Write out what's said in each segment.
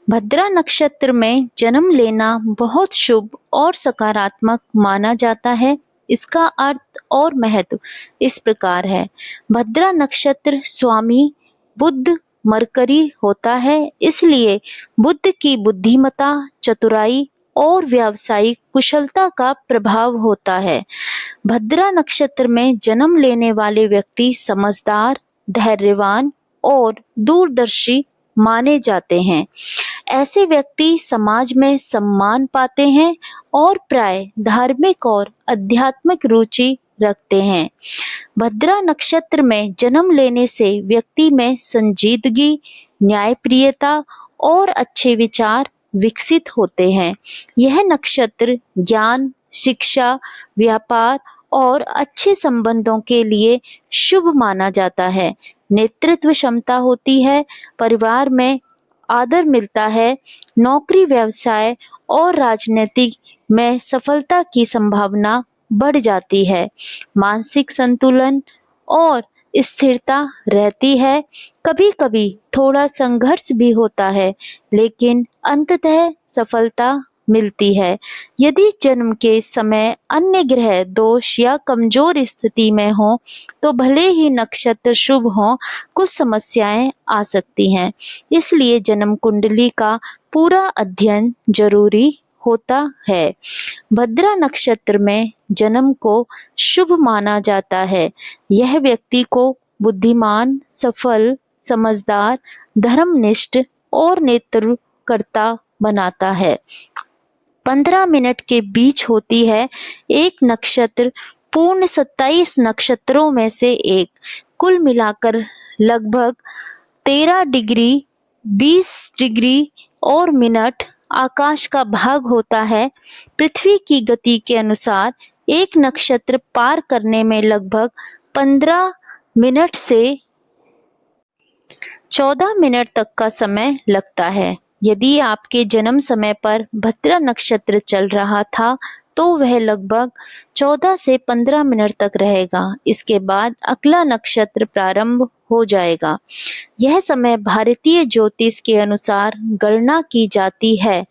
भद्रा नक्षत्र में जन्म लेना बहुत शुभ और सकारात्मक माना जाता है। इसका अर्थ और महत्व इस प्रकार है। भद्रा नक्षत्र स्वामी बुध मरकरी होता है, इसलिए बुध की बुद्धिमत्ता, चतुराई और व्यावसायिक कुशलता का प्रभाव होता है। भद्रा नक्षत्र में जन्म लेने वाले व्यक्ति समझदार, धैर्यवान और दूरदर्शी माने जाते हैं। ऐसे व्यक्ति समाज में सम्मान पाते हैं और प्राय धार्मिक और आध्यात्मिक रुचि रखते हैं। भद्रा नक्षत्र में जन्म लेने से व्यक्ति में संजीदगी, न्यायप्रियता और अच्छे विचार विकसित होते हैं। यह नक्षत्र ज्ञान, शिक्षा, व्यापार और अच्छे संबंधों के लिए शुभ माना जाता है। नेतृत्व क्षमता होती है, परिवार में आदर मिलता है, नौकरी, व्यवसाय और राजनीति में सफलता की संभावना बढ़ जाती है। मानसिक संतुलन और स्थिरता रहती है। कभी-कभी थोड़ा संघर्ष भी होता है, लेकिन अंततः सफलता मिलती है। यदि जन्म के समय अन्य ग्रह दोष या कमजोर स्थिति में हो, तो भले ही नक्षत्र शुभ हो, कुछ समस्याएं आ सकती हैं। इसलिए जन्म कुंडली का पूरा अध्ययन जरूरी होता है। भद्रा नक्षत्र में जन्म को शुभ माना जाता है। यह व्यक्ति को बुद्धिमान, सफल, समझदार, धर्मनिष्ठ और नेतृत्वकर्ता बनाता है। 15 मिनट के बीच होती है। एक नक्षत्र पूर्ण 27 नक्षत्रों में से एक। कुल मिलाकर लगभग 13 डिग्री, 20 डिग्री और मिनट आकाश का भाग होता है। पृथ्वी की गति के अनुसार एक नक्षत्र पार करने में लगभग 15 मिनट से 14 मिनट तक का समय लगता है। यदि आपके जन्म समय पर भद्रा नक्षत्र चल रहा था, तो वह लगभग 14 से 15 मिनट तक रहेगा। इसके बाद अगला नक्षत्र प्रारंभ हो जाएगा। यह समय भारतीय ज्योतिष के अनुसार गणना की जाती है।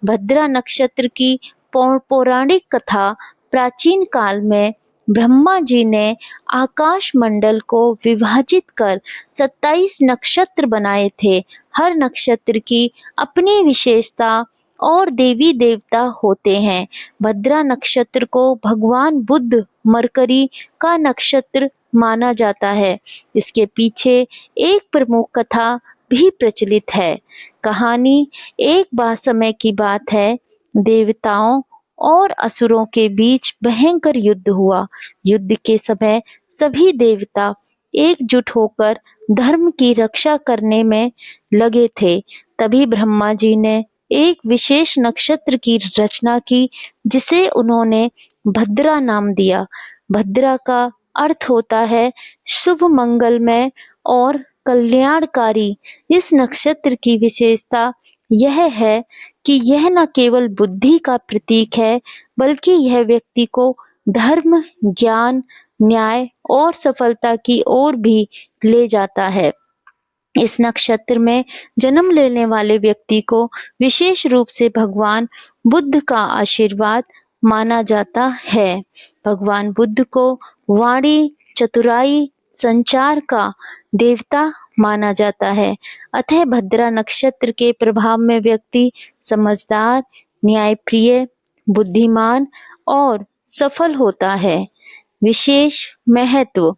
भद्रा नक्षत्र की पौराणिक कथा प्राचीन काल में ब्रह्मा जी ने आकाश मंडल को विभाजित कर 27 नक्षत्र बनाए थे। हर नक्षत्र की अपनी विशेषता और देवी देवता होते हैं। भद्रा नक्षत्र को भगवान बुध मरकरी का नक्षत्र माना जाता है। इसके पीछे एक प्रमुख कथा भी प्रचलित है। कहानी एक बार समय की बात है। देवताओं और असुरों के बीच भयंकर युद्ध हुआ। युद्ध के समय सभी देवता एकजुट होकर धर्म की रक्षा करने में लगे थे। तभी ब्रह्मा जी ने एक विशेष नक्षत्र की रचना की, जिसे उन्होंने भद्रा नाम दिया। भद्रा का अर्थ होता है शुभ, मंगलमय और कल्याणकारी। इस नक्षत्र की विशेषता यह है कि यह न केवल बुद्धि का प्रतीक है, बल्कि यह व्यक्ति को धर्म, ज्ञान, न्याय और सफलता की ओर भी ले जाता है। इस नक्षत्र में जन्म लेने वाले व्यक्ति को विशेष रूप से भगवान बुद्ध का आशीर्वाद माना जाता है। भगवान बुद्ध को वाणी, चतुराई, संचार का देवता माना जाता है। अतः भद्रा नक्षत्र के प्रभाव में व्यक्ति समझदार, न्यायप्रिय, बुद्धिमान और सफल होता है। विशेष महत्व।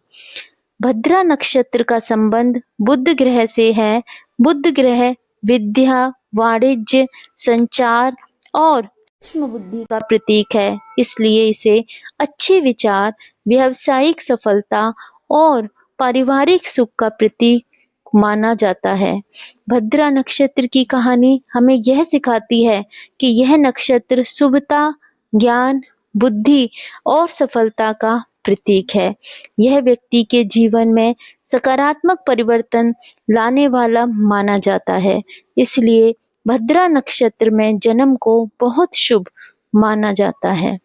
भद्रा नक्षत्र का संबंध बुध ग्रह से है। बुध ग्रह विद्या, वाणिज्य, संचार और सूक्ष्म बुद्धि का प्रतीक है। इसलिए इसे अच्छे विचार, व्यावसायिक सफलता और पारिवारिक सुख का प्रतीक माना जाता है। भद्रा नक्षत्र की कहानी हमें यह सिखाती है कि यह नक्षत्र शुभता, ज्ञान, बुद्धि और सफलता का प्रतीक है। यह व्यक्ति के जीवन में सकारात्मक परिवर्तन लाने वाला माना जाता है। इसलिए भद्रा नक्षत्र में जन्म को बहुत शुभ माना जाता है।